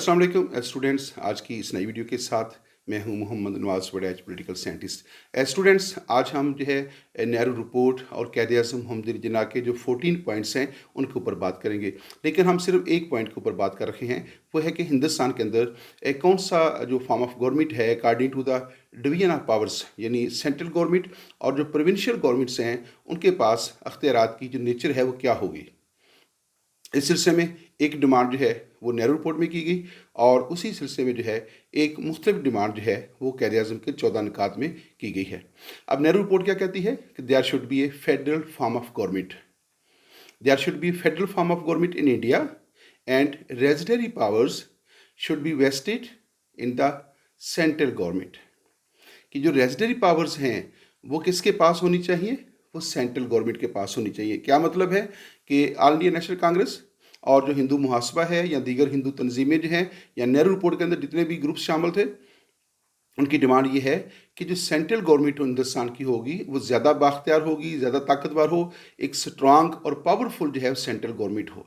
अस्सलाम वालेकुम स्टूडेंट्स। आज की इस नई वीडियो के साथ मैं हूं Mohammad Nawaz Waraich, political scientist. Students, आज हम जो है नेहरू रिपोर्ट और क़ायद-ए-आज़म मोहम्मद जिन्ना के जो 14 पॉइंट्स हैं उनके ऊपर बात करेंगे। लेकिन हम सिर्फ एक पॉइंट के ऊपर बात कर रहे हैं, वो है कि हिंदुस्तान के अंदर कौन सा जो फॉर्म ऑफ गवर्नमेंट है according to the division of powers, यानी सेंट्रल गवर्नमेंट और जो प्रोविंशियल गवर्नमेंट्स हैं उनके पास अख्तियारात की जो नेचर है वो क्या होगी। इस सिलसिले में एक डिमांड जो है वो नेहरू रिपोर्ट में की गई और उसी सिलसिले में जो है एक मुख्तलिफ डिमांड जो है वो क़ायद-ए-आज़म के 14 निकात में की गई है। अब नेहरू रिपोर्ट क्या कहती है कि there should be a federal form of government, there should be federal form of government in India and residuary powers should be vested in the central government. कि जो रेजिडेंटरी पावर्स हैं वो किसके पास होनी चाहिए, वो सेंट्रल गवर्नमेंट के पास होनी चाहिए। क्या मतलब है कि ऑल इंडिया नेशनल कांग्रेस और जो हिंदू मुहासबा है या दीगर हिंदू तंजीमें जो हैं या नेहरू रिपोर्ट के अंदर जितने भी ग्रुप्स शामिल थे, उनकी डिमांड ये है कि जो सेंट्रल गवर्नमेंट हिंदुस्तान की होगी वो ज़्यादा बाख्तियार होगी, ज़्यादा ताकतवर हो, एक स्ट्रांग और पावरफुल जो है सेंट्रल गवर्नमेंट हो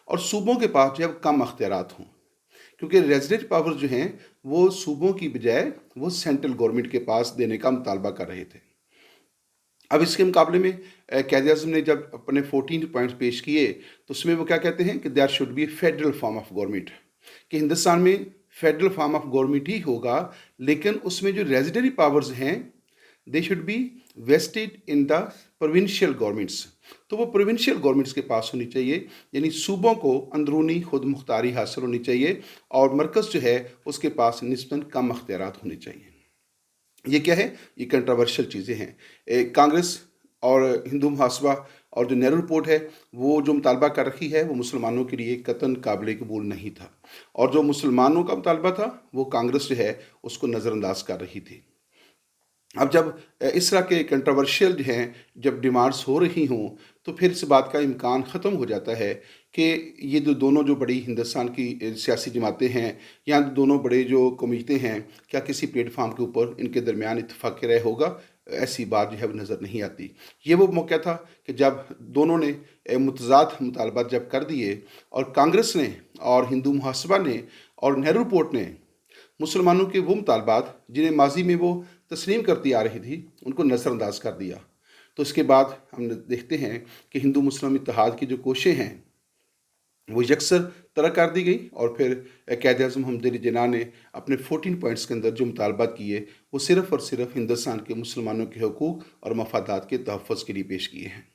और सूबों के पास जो है कम अख्तियारात हों। क्योंकि रेजिडेंट पावर्स जो हैं वो सूबों की बजाय वो सेंट्रल गवर्नमेंट के पास देने का मुतालबा कर रहे थे। अब इसके मुकाबले में क़ायद-ए-आज़म ने जब अपने 14 पॉइंट्स पेश किए तो उसमें वो क्या कहते हैं कि there should be federal form of government, कि हिंदुस्तान में फेडरल फॉर्म ऑफ गवर्नमेंट ही होगा, लेकिन उसमें जो रेजिडेंटरी पावर्स हैं they should be vested in the provincial governments. तो वो प्रोविंशियल गवर्नमेंट्स के पास होनी चाहिए, यानी सूबों को अंदरूनी खुद मुख्तारी हासिल होनी चाहिए और मरकज़ जो है उसके पास निस्बतन कम अख्तियारात होने चाहिए। ये क्या है, ये कंट्रोवर्शियल चीज़ें हैं। कांग्रेस और हिंदू मुहासबा और जो नेहरू रिपोर्ट है वो जो मुतालबा कर रखी है वो मुसलमानों के लिए कतन काबिल कबूल नहीं था और जो मुसलमानों का मुतालबा था वो कांग्रेस जो है उसको नज़रअंदाज कर रही थी। अब जब इस तरह के कंट्रोवर्शियल जो हैं जब डिमांड्स हो रही हों तो फिर इस बात का इम्कान ख़त्म हो जाता है कि ये जो दोनों जो बड़ी हिंदुस्तान की सियासी जमातें हैं या दोनों बड़े जो कमीटें हैं, क्या किसी प्लेटफार्म के ऊपर इनके दरमियान इत्तेफाक राय होगा। ऐसी बात जो है वो नज़र नहीं आती। ये वो मौका था कि जब दोनों ने मुतज़ाद मुतालबात जब कर दिए और कांग्रेस ने और हिंदू मुहासबा ने और नेहरू रिपोर्ट ने मुसलमानों के वो मुतालबात जिन्हें माजी में वो तस्लीम करती आ रही थी उनको नज़रअंदाज कर दिया। तो इसके बाद हम देखते हैं कि हिंदू मुस्लिम इत्तेहाद की जो कोशिशें हैं वो यकसर तरक कर दी गई और फिर क़ायद-ए-आज़म मोहम्मद जिन्ना ने अपने 14 पॉइंट्स के अंदर जो मुतालबात किए वो सिर्फ़ और सिर्फ हिंदुस्तान के मुसलमानों के हकूक़ और मफादात के तहफ़्फ़ुज़ के लिए पेश किए हैं।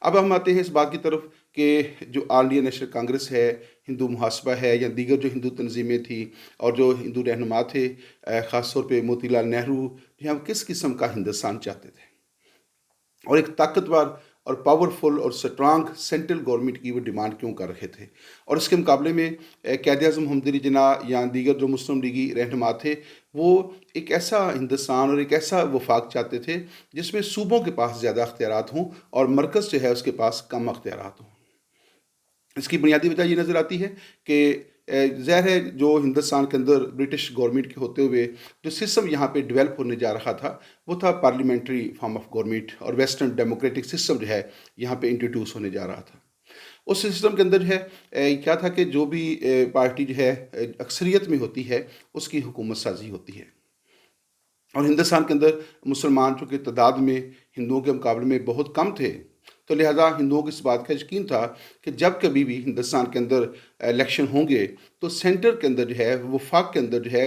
अब हम आते हैं इस बात की तरफ कि जो ऑल इंडिया नेशनल कांग्रेस है, हिंदू मुहासबा है या दीगर जो हिंदू तंजीमें थी और जो हिंदू रहनुमा थे, ख़ास तौर पे मोतीलाल नेहरू, जो हम किस किस्म का हिंदुस्तान चाहते थे और एक ताकतवर और पावरफुल और स्ट्रांग सेंट्रल गवर्नमेंट की वो डिमांड क्यों कर रहे थे। और इसके मुकाबले में क़ायद-ए-आज़म मोहम्मद जिन्ना या दीगर जो मुस्लिम लीगी रहनुमा थे वो एक ऐसा हिंदुस्तान और एक ऐसा वफाक चाहते थे जिसमें सूबों के पास ज़्यादा अख्तियारात हों और मरकज़ जो है उसके पास कम अख्तियारात हों। इसकी बुनियादी वजह ये नज़र आती है कि ज़ाहिर है जो हिंदुस्तान के अंदर ब्रिटिश गवर्नमेंट के होते हुए जो सिस्टम यहाँ पे डेवलप होने जा रहा था वो था पार्लियामेंट्री फॉर्म ऑफ गवर्नमेंट और वेस्टर्न डेमोक्रेटिक सिस्टम जो है यहाँ पे इंट्रोड्यूस होने जा रहा था। उस सिस्टम के अंदर जो है क्या था कि जो भी पार्टी जो है अक्सरियत में होती है उसकी हुकूमत साजी होती है और हिंदुस्तान के अंदर मुसलमान चूँकि तादाद में हिंदुओं के मुकाबले में बहुत कम थे, तो लिहाजा हिंदुओं को इस बात का यकीन था कि जब कभी भी हिंदुस्तान के अंदर इलेक्शन होंगे तो सेंटर के अंदर जो है वफाक के अंदर जो है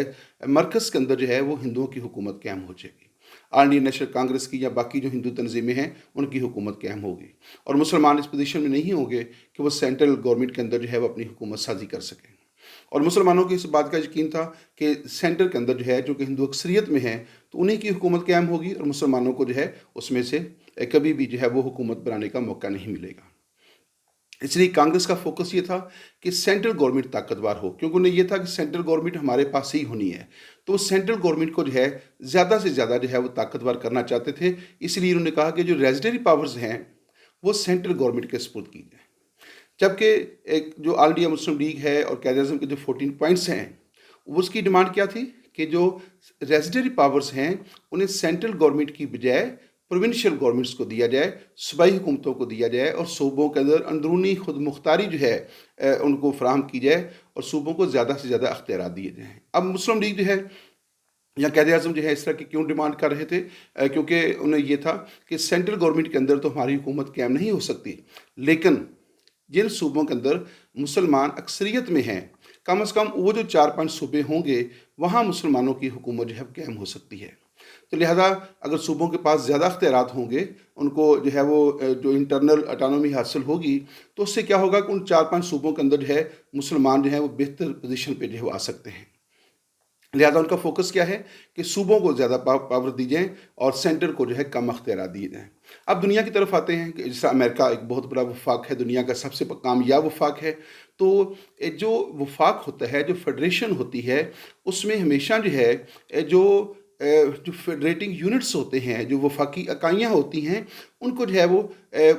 मरकज़ के अंदर जो है वो हिंदुओं की हुकूमत कायम हो जाएगी। ऑल इंडिया नेशनल कांग्रेस की या बाकी जो हिंदू तंजीमें हैं उनकी हुकूमत कायम होगी और मुसलमान इस पोजीशन में नहीं होंगे कि वो सेंट्रल गवर्नमेंट के अंदर जो है वो अपनी हुकूमत साजी कर सकें। और मुसलमानों को इस बात का यकीन था कि सेंटर के अंदर जो है जो कि हिंदू अक्सरियत में है तो उन्हीं की हुकूमत कायम होगी और मुसलमानों को जो है उसमें से कभी भी जो है वो हुकूमत बनाने का मौका नहीं मिलेगा। इसलिए कांग्रेस का फोकस ये था कि सेंट्रल गवर्नमेंट ताकतवर हो, क्योंकि उन्हें यह था कि सेंट्रल गवर्नमेंट हमारे पास ही होनी है। तो सेंट्रल गवर्नमेंट को जो है ज़्यादा से ज़्यादा जो है वो ताकतवर करना चाहते थे। इसलिए उन्होंने कहा कि जो रेजिडेंटरी पावर्स हैं वो सेंट्रल गवर्नमेंट के सुपुर्द की जाए। जबकि एक जो ऑल इंडिया मुस्लिम लीग है और क़ायद-ए-आज़म के जो 14 पॉइंट्स हैं उसकी डिमांड क्या थी कि जो रेजिडेंटरी पावर्स हैं उन्हें सेंट्रल गवर्नमेंट की बजाय प्रोविंशियल गवर्नमेंट्स को दिया जाए, सूबाई हुकूमतों को दिया जाए और सूबों के अंदर अंदरूनी खुद मुख्तारी जो है उनको फ़राहम की जाए और सूबों को ज़्यादा से ज़्यादा अख्तियारात दिए जाएँ। अब मुस्लिम लीग जो है या कायद-ए-आज़म जो है इस तरह की क्यों डिमांड कर रहे थे, क्योंकि उन्हें ये था कि सेंट्रल गवर्नमेंट के अंदर तो हमारी हुकूमत कायम नहीं हो सकती, लेकिन जिन सूबों के अंदर मुसलमान अक्सरियत में हैं, कम से कम वो जो 4-5 सूबे होंगे, वहाँ मुसलमानों की हुकूमत जो है कायम हो सकती है। तो लिहाजा अगर सूबों के पास ज़्यादा अख्तियारात होंगे, उनको जो है वो जो इंटरनल ऑटोनॉमी हासिल होगी, तो उससे क्या होगा कि उन 4-5 सूबों के अंदर जो है मुसलमान जो हैं वो बेहतर पोज़ीशन पे जो है वो आ सकते हैं। लिहाजा उनका फ़ोकस क्या है कि सूबों को ज़्यादा पावर दी जाए और सेंटर को जो है कम अख्तियारात दिए जाएँ। अब दुनिया की तरफ आते हैं कि जैसे अमेरिका एक बहुत बड़ा वफ़ाक़ है, दुनिया का सबसे कामयाब वफ़ाक़ है। तो जो वफ़ाक़ होता है, जो फ़ेडरेशन होती है, उसमें हमेशा जो है जो फ़ेडरेटिंग यूनिट्स होते हैं, जो वफ़ाक़ी इकाइयाँ होती हैं, उनको जो है वो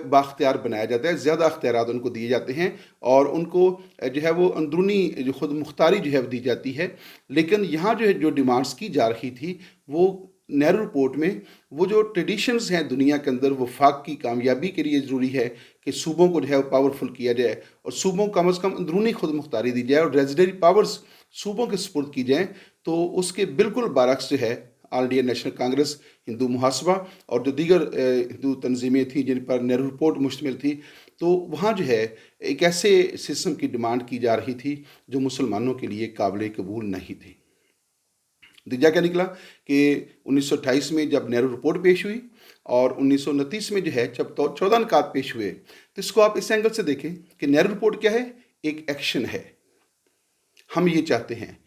बाख्तियार बनाया जाता है, ज़्यादा अख्तियारात उनको दिए जाते हैं और उनको जो है वो अंदरूनी जो खुद मुख्तारी जो है वो दी जाती है। लेकिन यहाँ जो है जो डिमांड्स की जा रही थी, वो नेहरू रिपोर्ट में वो जो ट्रेडिशंस हैं दुनिया के अंदर वफ़ाक़ की कामयाबी के लिए ज़रूरी है कि सूबों को जो है वो पावरफुल किया जाए और सूबों को कम से कम अंदरूनी खुद मुख्तारी दी जाए और रेजिडरी पावर्स सूबों के सुपुर्द की जाएँ, तो उसके बिल्कुल बरअक्स जो है All India National Congress, Hindu Mahasabha और जो दीगर हिंदू तंजीमें थीं जिन पर नेहरू रिपोर्ट मुश्तमिल थी, तो वहाँ जो है एक ऐसे सिस्टम की डिमांड की जा रही थी जो मुसलमानों के लिए काबिल कबूल नहीं थी। नतीजा क्या निकला कि 1928 में जब नेहरू रिपोर्ट पेश हुई और 1929 में जो है जब 14 निकात पेश हुए, तो इसको आप इस एंगल से देखें कि नेहरू रिपोर्ट क्या है, एक एक्शन है, हम ये चाहते हैं,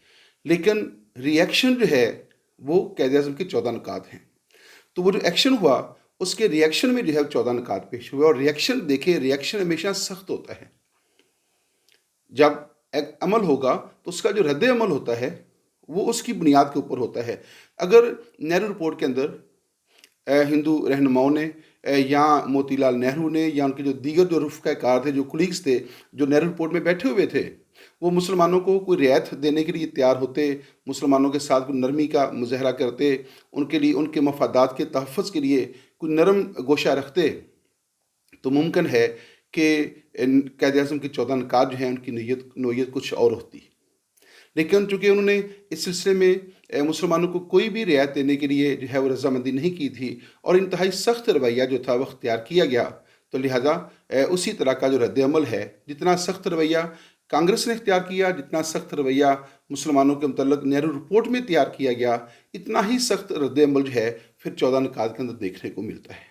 लेकिन रिएक्शन जो है वो कायद-ए-आज़म के 14 निकात हैं। तो वो जो एक्शन हुआ उसके रिएक्शन में जो है 14 निकात पेश हुए और रिएक्शन देखें, रिएक्शन हमेशा सख्त होता है। जब एक अमल होगा तो उसका जो रद्द अमल होता है वो उसकी बुनियाद के ऊपर होता है। अगर नेहरू रिपोर्ट के अंदर हिंदू रहनुमाओं ने या मोतीलाल नेहरू ने या उनके जो दीगर जो रफ़क़ाकार थे, जो कुलीग्स थे, जो नेहरू रिपोर्ट में बैठे हुए थे, वो मुसलमानों को कोई रियायत देने के लिए तैयार होते, मुसलमानों के साथ कोई नरमी का मुज़ाहरा करते, उनके लिए उनके मफादात के तहफ़्फ़ुज़ के लिए कोई नरम गोशा रखते, तो मुमकिन है कि कायद-ए-आज़म के 14 निकात जो हैं उनकी नोयत कुछ और होती। लेकिन चूँकि उन्होंने इस सिलसिले में मुसलमानों को कोई भी रियायत देने के लिए जो है वो रज़ामंदी नहीं की थी और इंतहाई सख्त रवैया जो था वो अख्तियार किया गया, तो लिहाजा उसी तरह का जो रद्द-ए-अमल है, जितना सख्त रवैया कांग्रेस ने इख्तियार किया, जितना सख्त रवैया मुसलमानों के मुतल्लिक़ नेहरू रिपोर्ट में तैयार किया गया, इतना ही सख्त रद्द-ए-अमल जो है फिर 14 निकात के अंदर देखने को मिलता है।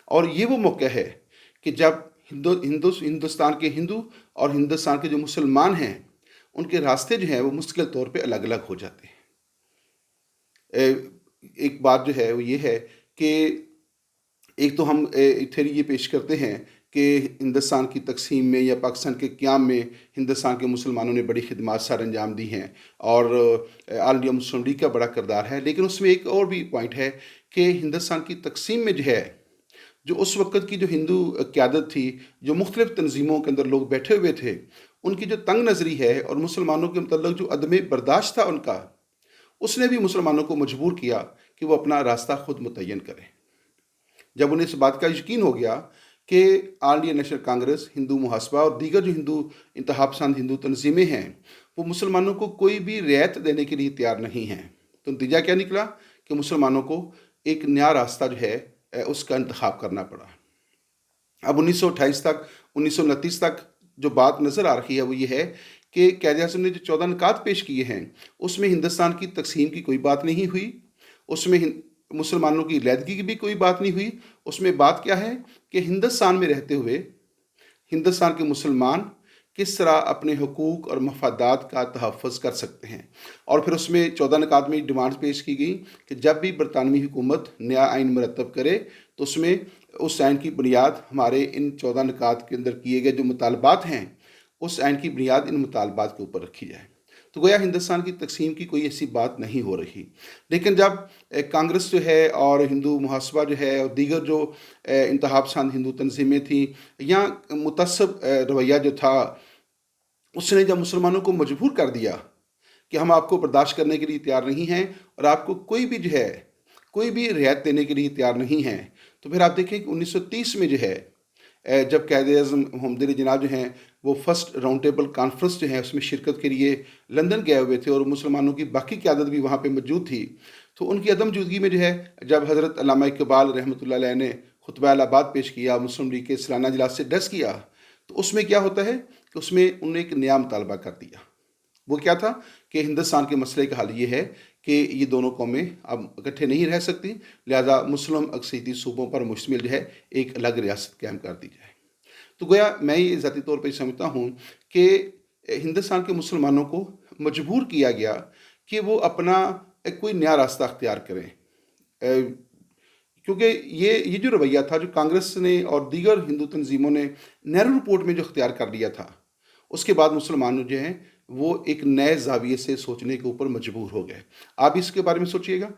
और ये वो मौका है कि जब हिंदुस्तान के हिंदू और हिंदुस्तान के जो मुसलमान हैं, उनके रास्ते जो हैं वो मुस्तकिल तौर पे अलग-अलग हो जाते हैं। एक बात जो है वो ये है कि एक तो हम थ्योरी ये पेश करते हैं कि हिंदुस्तान की तक़सीम में या पाकिस्तान के क़याम में हिंदुस्तान के मुसलमानों ने बड़ी खिदमात सर अंजाम दी हैं और ऑल इंडिया मुस्लिम लीग का बड़ा किरदार है। लेकिन उसमें एक और भी पॉइंट है कि हिंदुस्तान की तक़सीम में जो है, जो उस वक़्त की जो हिंदू क़यादत थी, जो मुख्तलिफ़ तंज़ीमों के अंदर लोग बैठे हुए थे, उनकी जो तंग नज़री है और मुसलमानों के मुतल्लिक़ जो अदम बर्दाश्त था उनका, उसने भी मुसलमानों को मजबूर किया कि वो अपना रास्ता खुद मुतय्यन करें। जब उन्हें इस बात का यकीन हो गया कि All India National Congress, Hindu Mahasabha और दीगर जो हिंदू इंतहापसंद हिंदू तंज़ीमें हैं, वो मुसलमानों को कोई भी रियायत देने के लिए तैयार नहीं हैं, तो नतीजा क्या निकला कि मुसलमानों को एक नया रास्ता जो है उसका इंतखाब करना पड़ा। अब 1928 तक, 1929 तक जो बात नज़र आ रही है वो ये है कि कायद-ए-आज़म ने जो 14 निकात पेश किए हैं, उसमें हिंदुस्तान की तक़सीम की कोई बात नहीं हुई, उसमें मुसलमानों की अलहदगी की भी कोई बात नहीं हुई। उसमें बात क्या है कि हिंदुस्तान में रहते हुए हिंदुस्तान के मुसलमान किस तरह अपने हुकूक और मफादात का तहफ़्फ़ुज़ कर सकते हैं। और फिर उसमें 14 निकात में डिमांड्स पेश की गई कि जब भी बरतानवी हुकूमत नया आइन मुरतब करे तो उसमें उस आइन की बुनियाद हमारे इन 14 निकात के अंदर किए गए जो मुतालबात हैं, उस आइन की बुनियाद इन मुतालबात के ऊपर रखी जाए। तो गोया हिंदुस्तान की तक़सीम की कोई ऐसी बात नहीं हो रही। लेकिन जब कांग्रेस जो है और हिंदू मुहासबा जो है और दीगर जो इंतहापसंद हिंदू तंज़ीमें थीं या मुतअस्सिब रवैया जो था, उसने जब मुसलमानों को मजबूर कर दिया कि हम आपको बर्दाश्त करने के लिए तैयार नहीं हैं और आपको कोई भी जो है کوئی بھی رعایت دینے کے لیے تیار نہیں ہیں، تو پھر آپ دیکھیں کہ 1930 میں جو ہے جب قائد اعظم محمد علی جناح جو ہیں وہ فرسٹ راؤنڈ ٹیبل کانفرنس جو ہے اس میں شرکت کے لیے لندن گئے ہوئے تھے اور مسلمانوں کی باقی قیادت بھی وہاں پہ موجود تھی، تو ان کی عدم موجودگی میں جو ہے جب حضرت علامہ اقبال رحمۃ اللہ علیہ نے خطبہ الہٰ پیش کیا، مسلم لیگ کے سالانہ اجلاس سے ڈس کیا، تو اس میں کیا ہوتا ہے کہ اس میں انہوں نے ایک نیا مطالبہ کر دیا۔ وہ کیا تھا کہ ہندوستان کے مسئلے کا حل یہ ہے کہ یہ دونوں قومیں اب اکٹھے نہیں رہ سکتی، لہذا مسلم اکثریتی صوبوں پر مشتمل جو ہے ایک الگ ریاست قائم کر دی جائے۔ تو گویا میں یہ ذاتی طور پہ سمجھتا ہوں کہ ہندوستان کے مسلمانوں کو مجبور کیا گیا کہ وہ اپنا ایک کوئی نیا راستہ اختیار کریں، کیونکہ یہ جو رویہ تھا جو کانگریس نے اور دیگر ہندو تنظیموں نے نہرو رپورٹ میں جو اختیار کر لیا تھا، اس کے بعد مسلمان جو ہیں وہ ایک نئے زاویے سے سوچنے کے اوپر مجبور ہو گئے۔ آپ اس کے بارے میں سوچیے گا۔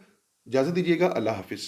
اجازت دیجیے گا، اللہ حافظ۔